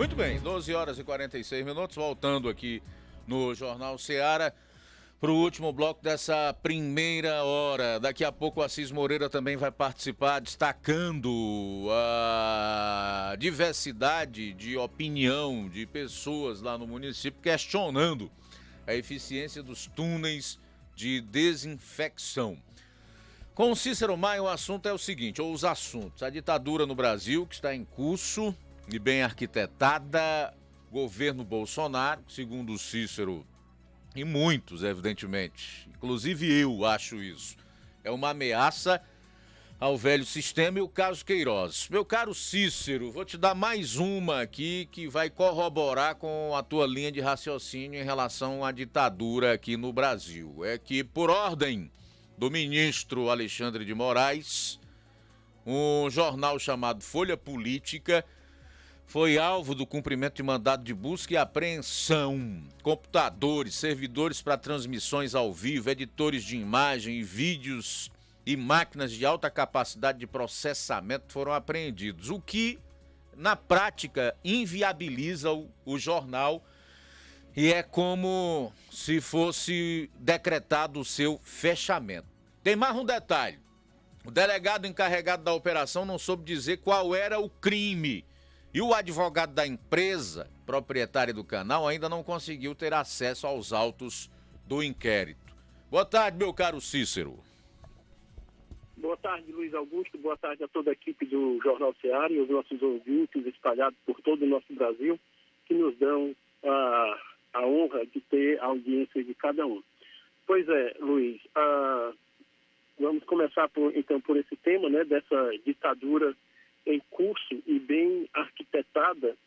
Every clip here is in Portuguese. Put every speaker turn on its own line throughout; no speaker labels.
Muito bem, 12 horas e 46 minutos, voltando aqui no Jornal Ceará para o último bloco dessa primeira hora. Daqui a pouco o Assis Moreira também vai participar, destacando a diversidade de opinião de pessoas lá no município, questionando a eficiência dos túneis de desinfecção. Com o Cícero Maia, o assunto é o seguinte, ou os assuntos: a ditadura no Brasil, que está em curso e bem arquitetada, governo Bolsonaro, segundo o Cícero, e muitos, evidentemente, inclusive eu acho isso, é uma ameaça ao velho sistema, e o caso Queiroz. Meu caro Cícero, vou te dar mais uma aqui que vai corroborar com a tua linha de raciocínio em relação à ditadura aqui no Brasil. É que, por ordem do ministro Alexandre de Moraes, um jornal chamado Folha Política foi alvo do cumprimento de mandado de busca e apreensão. Computadores, servidores para transmissões ao vivo, editores de imagem e vídeos e máquinas de alta capacidade de processamento foram apreendidos, o que, na prática, inviabiliza o jornal, e é como se fosse decretado o seu fechamento. Tem mais um detalhe: o delegado encarregado da operação não soube dizer qual era o crime, e o advogado da empresa proprietária do canal ainda não conseguiu ter acesso aos autos do inquérito. Boa tarde, meu caro Cícero.
Boa tarde, Luiz Augusto. Boa tarde a toda a equipe do Jornal Ceará e os nossos ouvintes espalhados por todo o nosso Brasil, que nos dão a honra de ter a audiência de cada um. Pois é, Luiz, vamos começar então por esse tema, né, dessa ditadura em curso e bem arquitetada.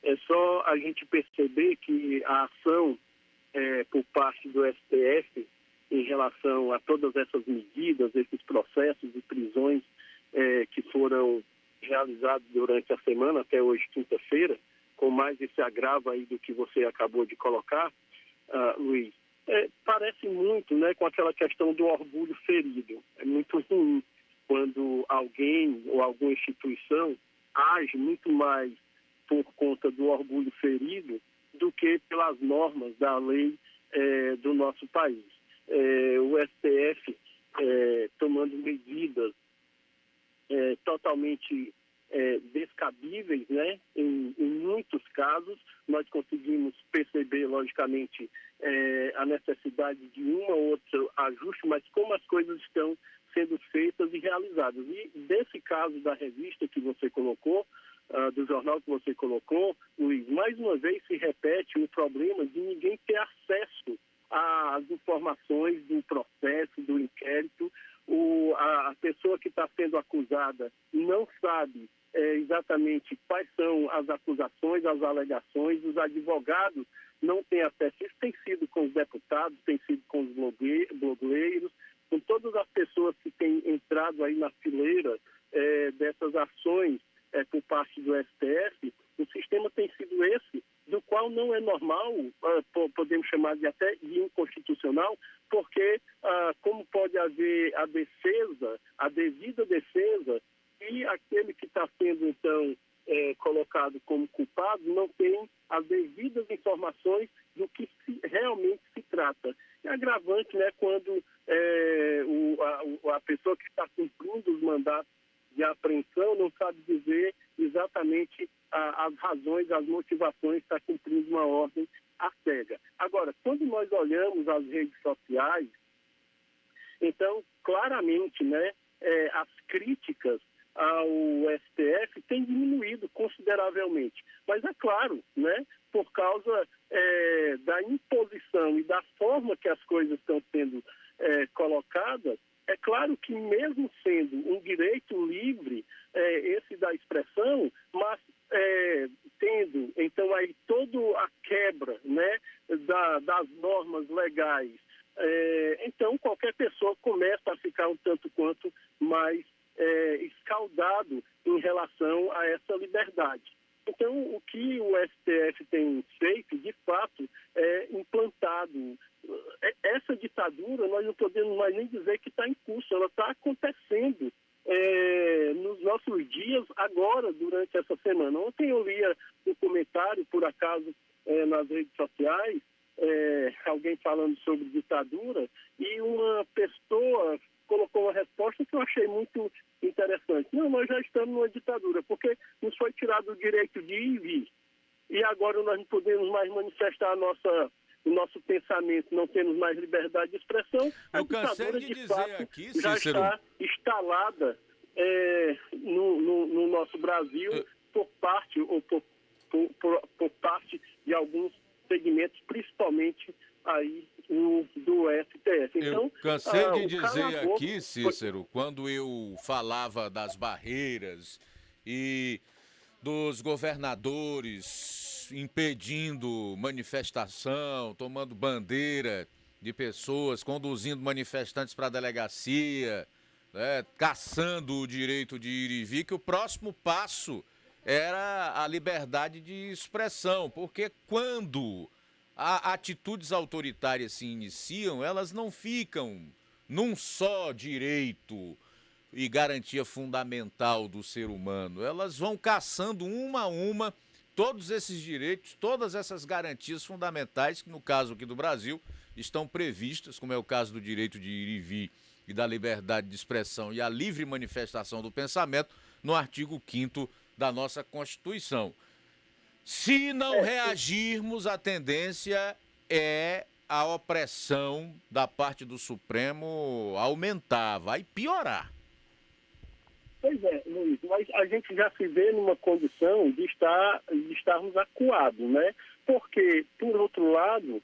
É só a gente perceber que a ação por parte do STF em relação a todas essas medidas, esses processos de prisões que foram realizados durante a semana, até hoje, quinta-feira, com mais esse agravo aí do que você acabou de colocar, Luiz, parece muito, né, com aquela questão do orgulho ferido. É muito ruim quando alguém ou alguma instituição age muito mais por conta do orgulho ferido do que pelas normas da lei do nosso país. O STF tomando medidas totalmente descabíveis, né? Em muitos casos, nós conseguimos perceber, logicamente, a necessidade de um ou outro ajuste, mas como as coisas estão sendo feitas e realizadas. E desse caso da revista que você colocou, do jornal que você colocou, Luiz, mais uma vez se repete o problema de ninguém ter acesso às informações do processo, do inquérito. A pessoa que está sendo acusada não sabe exatamente quais são as acusações, as alegações, os advogados não têm acesso. Isso tem sido com os deputados, tem sido com os blogueiros, com todas as pessoas que têm entrado aí na fileira dessas ações por parte do STF. O sistema tem sido esse, do qual não é normal, podemos chamar de até de inconstitucional, porque como pode haver a defesa, a devida defesa, e aquele que está sendo, então, colocado como culpado não tem as devidas informações do que realmente se trata. É agravante, né, quando a pessoa que está cumprindo os mandatos de apreensão não sabe dizer exatamente as razões, as motivações para cumprir uma ordem à cega. Agora, quando nós olhamos as redes sociais, então, claramente, né, as críticas ao STF têm diminuído consideravelmente. Mas é claro, né, por causa da imposição e da forma que as coisas estão sendo colocadas, é claro que mesmo sendo um direito livre, esse da expressão, mas tendo, então, aí toda a quebra, né, das normas legais, então qualquer pessoa começa a ficar um tanto quanto mais escaldado em relação a essa liberdade. Então, o que o STF tem feito, de fato, é implantado. Essa ditadura, nós não podemos mais nem dizer que está em curso, ela está acontecendo nos nossos dias, agora, durante essa semana. Ontem eu lia um comentário que eu achei muito interessante. Não, nós já estamos numa ditadura, porque nos foi tirado o direito de ir e vir. E agora nós não podemos mais manifestar o nosso pensamento, não temos mais liberdade de expressão. A
Eu cansei
ditadura,
de
de
dizer
fato,
aqui,
já
Cícero,
está instalada no nosso Brasil por parte de alguns segmentos, principalmente aí do STF. Então,
eu cansei de
o
dizer
cala-boca
aqui, Cícero, quando eu falava das barreiras e dos governadores impedindo manifestação, tomando bandeira de pessoas, conduzindo manifestantes para a delegacia, né, caçando o direito de ir e vir, que o próximo passo era a liberdade de expressão, porque quando atitudes autoritárias se iniciam, elas não ficam num só direito e garantia fundamental do ser humano. Elas vão caçando uma a uma todos esses direitos, todas essas garantias fundamentais que, no caso aqui do Brasil, estão previstas, como é o caso do direito de ir e vir e da liberdade de expressão e a livre manifestação do pensamento, no artigo 5º da nossa Constituição. Se não reagirmos, a tendência é a opressão da parte do Supremo aumentar, vai piorar.
Pois é, Luiz, mas a gente já se vê numa condição de estarmos acuados, né? Porque, por outro lado,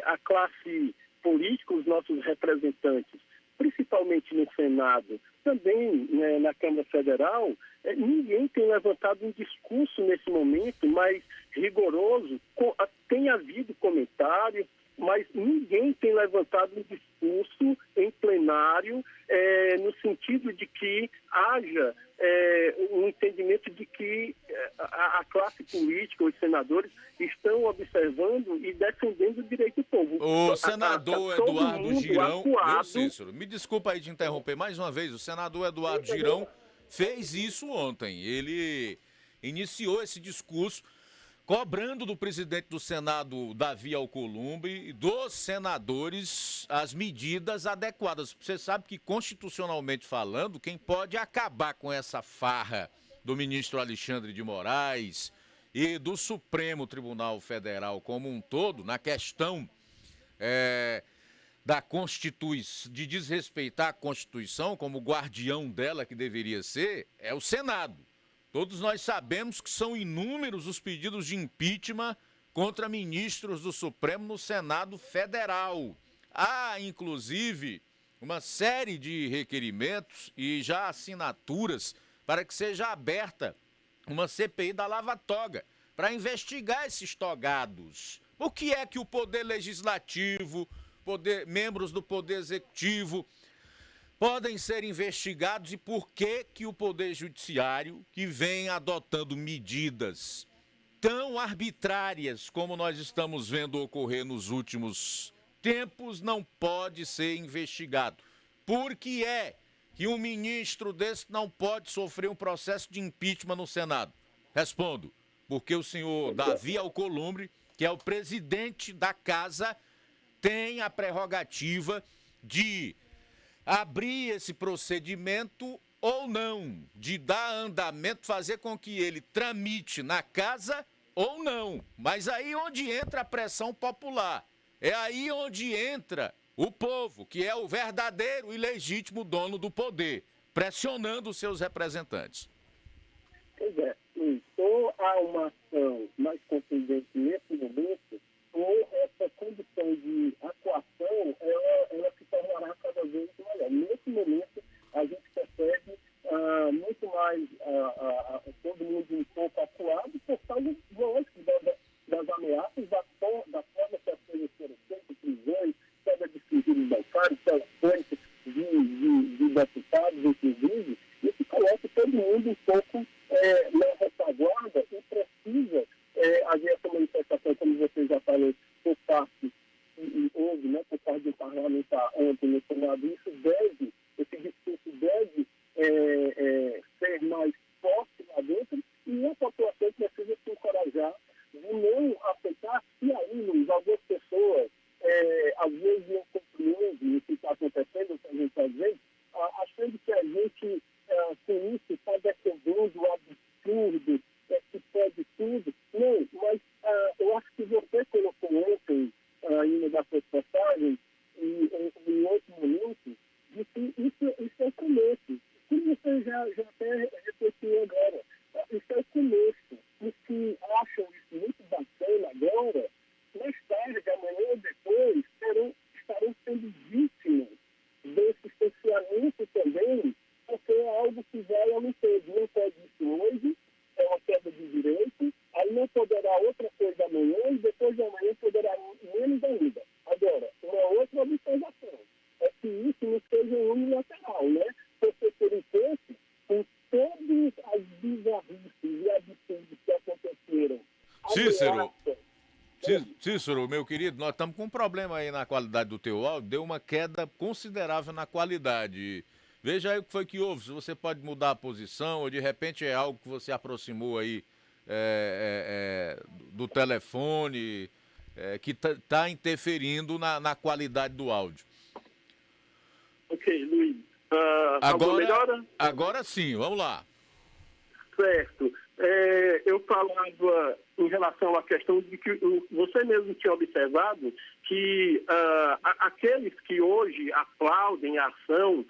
a classe política, os nossos representantes, principalmente no Senado, também, né, na Câmara Federal, ninguém tem levantado um discurso nesse momento mais rigoroso. Tem havido comentário, mas ninguém tem levantado um discurso em plenário no sentido de que haja um entendimento de que a classe política, os senadores, estão observando e defendendo o direito do povo.
O senador Eduardo Girão...
Acuado.
Cícero, me desculpa aí de interromper mais uma vez. O senador Eduardo Girão fez isso ontem. Ele iniciou esse discurso cobrando do presidente do Senado, Davi Alcolumbre, e dos senadores as medidas adequadas. Você sabe que, constitucionalmente falando, quem pode acabar com essa farra do ministro Alexandre de Moraes e do Supremo Tribunal Federal como um todo, na questão da Constituição, de desrespeitar a Constituição como guardião dela que deveria ser, é o Senado. Todos nós sabemos que são inúmeros os pedidos de impeachment contra ministros do Supremo no Senado Federal. Há, inclusive, uma série de requerimentos e já assinaturas para que seja aberta uma CPI da Lava Toga, para investigar esses togados. O que é que o Poder Legislativo, membros do Poder Executivo, podem ser investigados e por que o Poder Judiciário, que vem adotando medidas tão arbitrárias como nós estamos vendo ocorrer nos últimos tempos, não pode ser investigado. Por que é que um ministro desse não pode sofrer um processo de impeachment no Senado? Respondo, porque o senhor Davi Alcolumbre, que é o presidente da casa, tem a prerrogativa de abrir esse procedimento ou não, de dar andamento, fazer com que ele tramite na casa ou não. Mas aí onde entra a pressão popular, é aí onde entra o povo, que é o verdadeiro e legítimo dono do poder, pressionando os seus representantes.
Pois é, ou há uma ação mais contundente nesse momento, ou essa condição de atuação, ela se tornará cada vez maior. Nesse momento, a gente percebe muito mais todo mundo um pouco acuado por causa, lógico, das ameaças, da forma que as coisas foram feitas, prisões, queda de sigilo bancário, sanções de deputados, inclusive, isso coloca todo mundo um pouco na retaguarda e precisa haver essa manifestação, como você já falou, por parte, e houve, né, por parte do parlamentar ontem no Senado. Esse discurso deve ser mais forte lá dentro e a população precisa se encorajar de não aceitar se aí, Luiz, algumas pessoas, às vezes não compreendem o que está acontecendo, o que a gente está dizendo, achando gente, com isso, está defendendo o absurdo, que pode tudo. Não, mas eu acho que você colocou ontem, em uma das suas passagens, em outro momento, de que isso é o começo. Como você já até repetiu agora, isso é o começo. Os que acham isso muito bacana agora, mais tarde, amanhã ou depois, estarão sendo vítimas desse cerceamento também, porque é algo que vai aumentar. Não pode isso hoje, é uma queda de direito, aí não poderá outra coisa amanhã e depois de amanhã poderá menos ainda. Agora, uma outra observação é que isso não seja unilateral, né? Porque, por enquanto, com todas as bizarrices e absurdos que aconteceram,
Cícero, Cícero, meu querido, nós estamos com um problema aí na qualidade do teu áudio, deu uma queda considerável na qualidade. Veja aí o que foi que houve, se você pode mudar a posição, ou de repente é algo que você aproximou aí do telefone, que está interferindo na qualidade do áudio.
Ok, Luiz.
Agora sim, vamos lá.
Certo. Eu falava em relação à questão de que você mesmo tinha observado que aqueles que hoje aplaudem a ação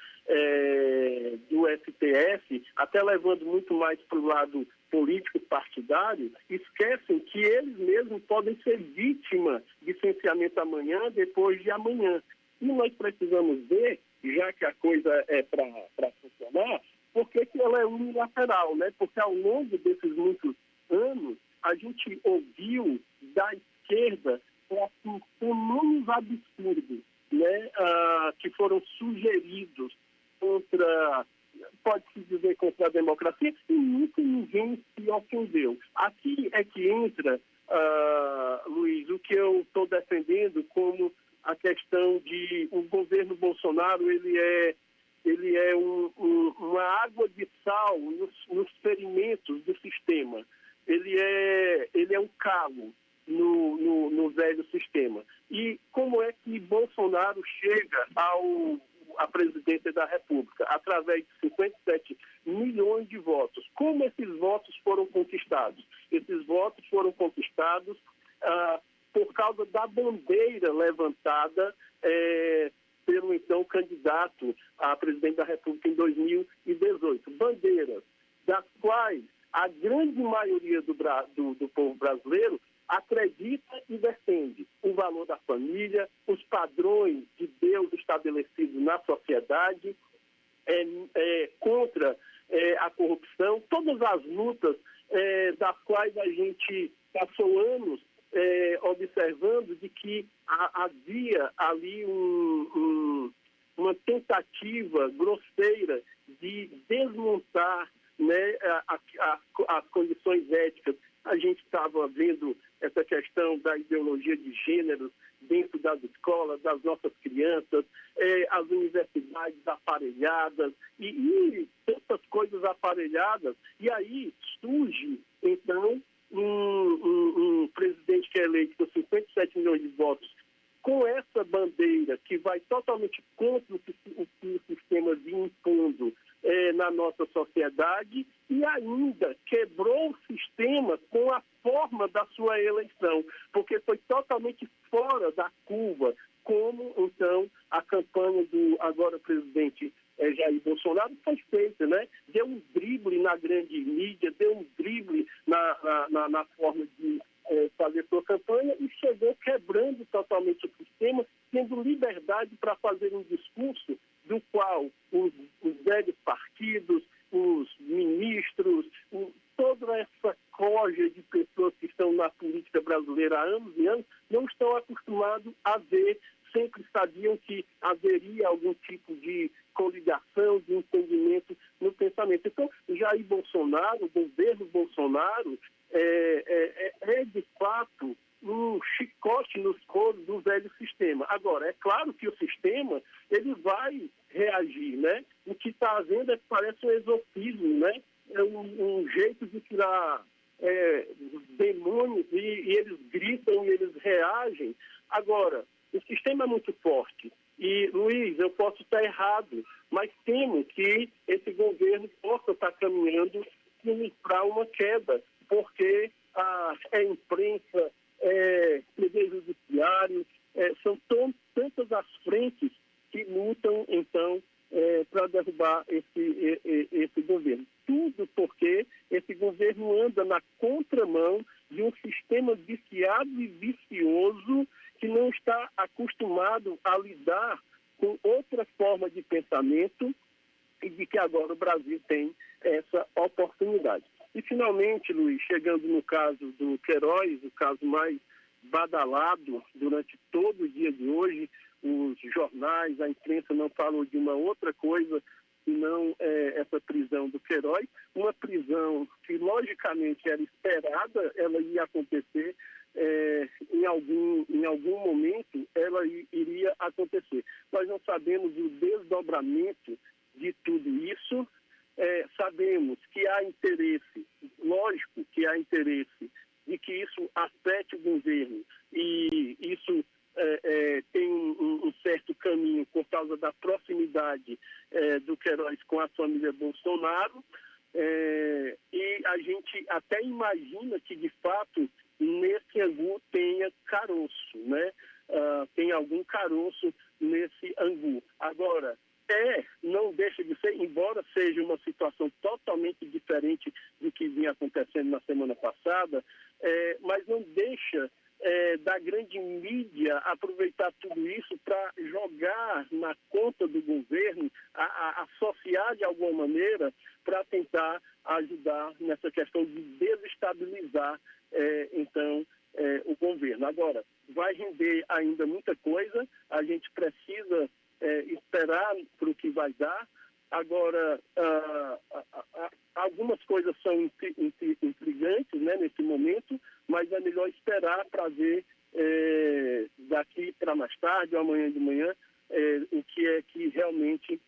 do STF, até levando muito mais para o lado político partidário, esquecem que eles mesmos podem ser vítima de licenciamento amanhã, depois de amanhã. E nós precisamos ver, já que a coisa é para funcionar, por que ela é unilateral, né? Porque ao longo desses muitos anos, a gente ouviu da esquerda fenômenos absurdos, né? Que foram sugeridos contra, pode-se dizer, contra a democracia, e nunca ninguém se ofendeu. Aqui é que entra, Luiz, o que eu estou defendendo como a questão de o governo Bolsonaro, ele é uma água de sal nos ferimentos do sistema. Ele é um calo no velho sistema. E como é que Bolsonaro chega à presidência da República? Através de 57 milhões de votos. Como esses votos foram conquistados? Esses votos foram conquistados por causa da bandeira levantada pelo então candidato a presidente da República em 2018. Bandeiras das quais a grande maioria do povo brasileiro acredita e defende o valor da família, os padrões de Deus estabelecidos na sociedade, contra a corrupção, todas as lutas das quais a gente passou anos observando de que havia ali uma tentativa grosseira de desmontar, né, as condições éticas. A gente estava vendo essa questão da ideologia de gênero dentro das escolas, das nossas crianças, as universidades aparelhadas e tantas coisas aparelhadas. E aí surge, então, um presidente que é eleito com 57 milhões de votos, com essa bandeira que vai totalmente contra o que o sistema vinha impondo na nossa sociedade, e ainda quebrou o sistema com a forma da sua eleição, porque foi totalmente fora da curva, como então a campanha do agora presidente Jair Bolsonaro foi feita, né? Deu um drible na grande mídia, deu um drible na forma de fazer sua campanha e chegou quebrando totalmente o sistema, tendo liberdade para fazer um discurso do qual os velhos partidos, os ministros, toda essa corja de pessoas que estão na política brasileira há anos e anos, não estão acostumados a ver, sempre sabiam que haveria algum tipo de coligação, de entendimento no pensamento. Então, Jair Bolsonaro, o governo Bolsonaro, de fato um chicote nos coros do velho sistema. Agora, é claro que o sistema ele vai reagir, né? O que está havendo parece um exorcismo, né? É um jeito de tirar os demônios e eles gritam e eles reagem. Agora, o sistema é muito forte E, Luiz, eu posso estar errado, mas temo que esse governo possa estar caminhando para uma queda, porque a imprensa, poder judiciário, são tantas as frentes que lutam, então, para derrubar esse governo. Tudo porque esse governo anda na contramão de um sistema viciado e vicioso que não está acostumado a lidar com outra forma de pensamento e de que agora o Brasil tem essa oportunidade. E, finalmente, Luiz, chegando no caso do Queiroz, o caso mais badalado durante todo o dia de hoje, os jornais, a imprensa não falou de uma outra coisa senão essa prisão do Queiroz, uma prisão que, logicamente, era esperada, ela ia acontecer, em algum momento ela iria acontecer. Nós não sabemos o desdobramento de tudo isso, sabemos que há interesse, lógico que há interesse de que isso afete o governo e isso tem um certo caminho por causa da proximidade do Queiroz com a família Bolsonaro, e a gente até imagina que, de fato, nesse angu tenha caroço, né? Tem algum caroço nesse angu. Agora, não deixa de ser, embora seja uma situação totalmente diferente do que vinha acontecendo na semana passada, mas não deixa da grande mídia aproveitar tudo isso para jogar na conta do governo, associar de alguma maneira para tentar ajudar nessa questão de desestabilizar, então, o governo. Agora, vai render ainda muita coisa, a gente precisa esperar para o que vai dar. Agora, algumas coisas são intrigantes, né, nesse momento, mas é melhor esperar para ver daqui para mais tarde ou amanhã de manhã o que é que realmente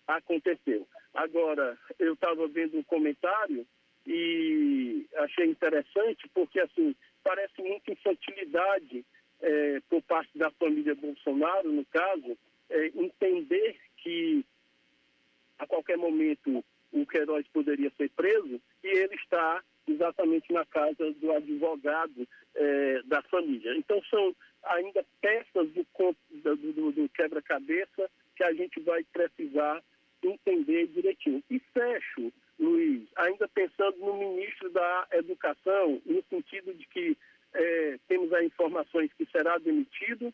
aconteceu. Agora, eu estava vendo um comentário e achei interessante porque, assim, parece muita infantilidade por parte da família Bolsonaro, no caso, entender que a qualquer momento o Queiroz poderia ser preso e ele está exatamente na casa do advogado da família. Então, são ainda peças do quebra-cabeça que a gente vai precisar entender direitinho. E fecho, Luiz, ainda pensando no ministro da Educação, no sentido de que temos aí informações que será demitido,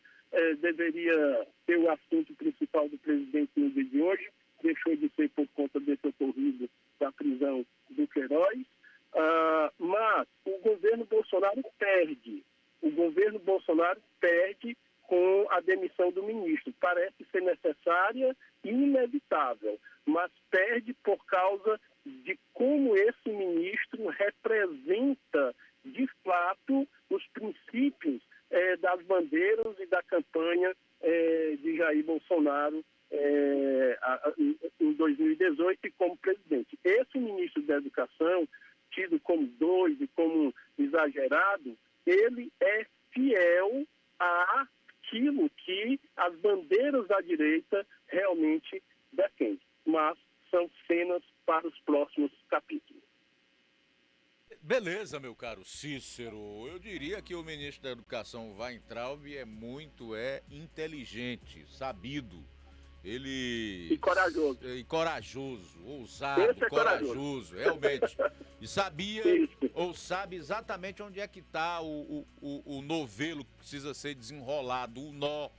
deveria ser o assunto principal do presidente no dia de hoje, deixou de ser por conta desse ocorrido da prisão do Queiroz, mas o governo Bolsonaro perde. O governo Bolsonaro perde com a demissão do ministro. Parece ser necessária e inevitável, mas perde por causa de como esse ministro representa, de fato, os princípios das bandeiras e da campanha de Jair Bolsonaro em 2018 e como presidente. Esse ministro da Educação, tido como doido, como exagerado, ele é fiel àquilo que as bandeiras da direita realmente defendem. Mas são cenas para os próximos capítulos.
Beleza, meu caro Cícero. Eu diria que o ministro da Educação, Weintraub, é muito inteligente, sabido. Ele...
E corajoso.
E corajoso, ousado, corajoso, realmente. E sabe exatamente onde é que está o novelo que precisa ser desenrolado, o nó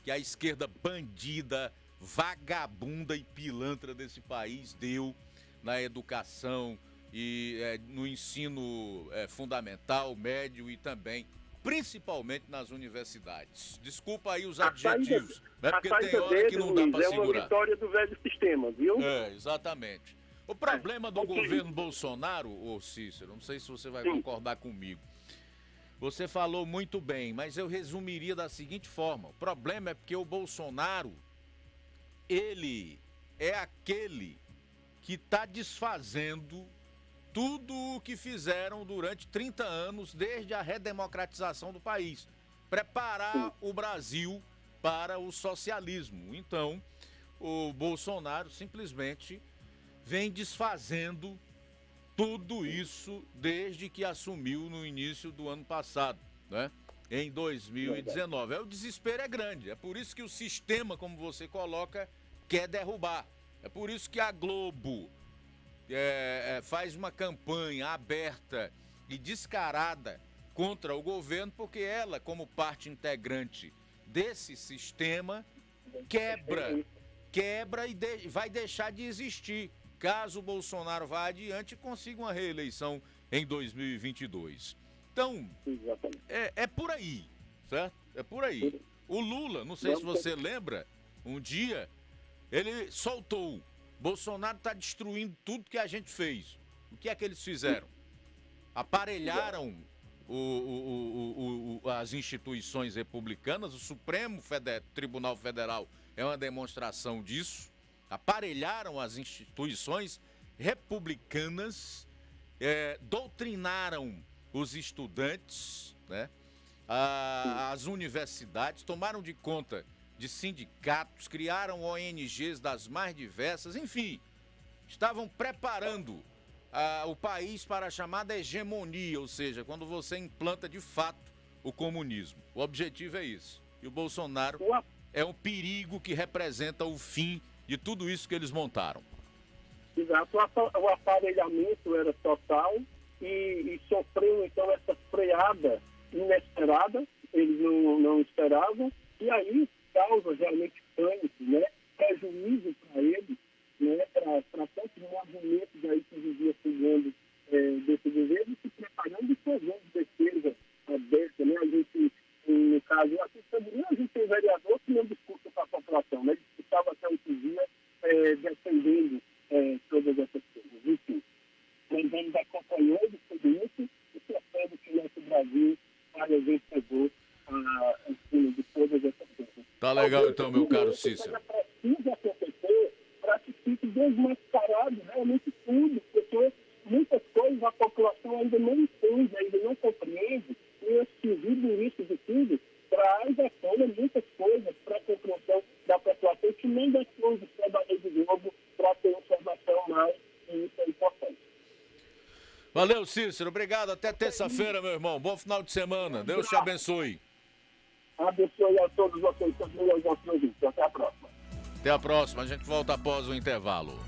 que a esquerda bandida, vagabunda e pilantra desse país deu na educação e no ensino fundamental, médio e também, principalmente nas universidades. Desculpa aí os adjetivos, né? Porque tem hora que não dá para segurar.
É uma vitória do velho sistema, viu?
Exatamente. O problema do governo Bolsonaro, ô Cícero, não sei se você vai concordar comigo. Você falou muito bem, mas eu resumiria da seguinte forma. O problema é porque o Bolsonaro, ele é aquele que está desfazendo tudo o que fizeram durante 30 anos, desde a redemocratização do país. Preparar o Brasil para o socialismo. Então, o Bolsonaro simplesmente vem desfazendo tudo isso desde que assumiu no início do ano passado, né? Em 2019. O desespero é grande. É por isso que o sistema, como você coloca, quer derrubar. É por isso que a Globo faz uma campanha aberta e descarada contra o governo, porque ela, como parte integrante desse sistema, quebra e vai deixar de existir caso o Bolsonaro vá adiante e consiga uma reeleição em 2022. Então, é por aí, certo? É por aí. O Lula, não sei se você lembra, um dia ele soltou: Bolsonaro está destruindo tudo que a gente fez. O que é que eles fizeram? Aparelharam as instituições republicanas. O Supremo Tribunal Federal é uma demonstração disso. Aparelharam as instituições republicanas, doutrinaram os estudantes, né? As universidades, tomaram de conta de sindicatos, criaram ONGs das mais diversas, enfim, estavam preparando o país para a chamada hegemonia, ou seja, quando você implanta de fato o comunismo. O objetivo é isso. E o Bolsonaro é um perigo que representa o fim de tudo isso que eles montaram.
Exato. O aparelhamento era total e sofreu, então, essa freada inesperada. Eles não esperavam. E aí causa realmente pânico, né? Prejuízo para eles, né? Para tantos movimentos aí que vivia cuidando desse governo, se preparando e fazendo defesa aberta, né? A gente, no caso, aqui também a gente tem vereador que não discute com a população, né? Ele discutava até outro dia defendendo todas essas coisas. Enfim, nós vamos acompanhando tudo isso e percebendo que nosso Brasil vai vencedor em cima de todas essas coisas.
Tá legal então, meu caro Cícero.
Precisa acontecer para que fique desmascarado realmente tudo, porque muitas coisas a população ainda não entende, ainda não compreende, e esse vídeo de tudo traz à tona muitas coisas para a compreensão da população que nem depende só da Rede Globo para ter informação mais, e isso é importante.
Valeu, Cícero. Obrigado. Até terça-feira, meu irmão. Bom final de semana. Deus te abençoe.
Abençoe a todos vocês, todos os nossos ouvintes. Até a próxima.
Até a próxima. A gente volta após o intervalo.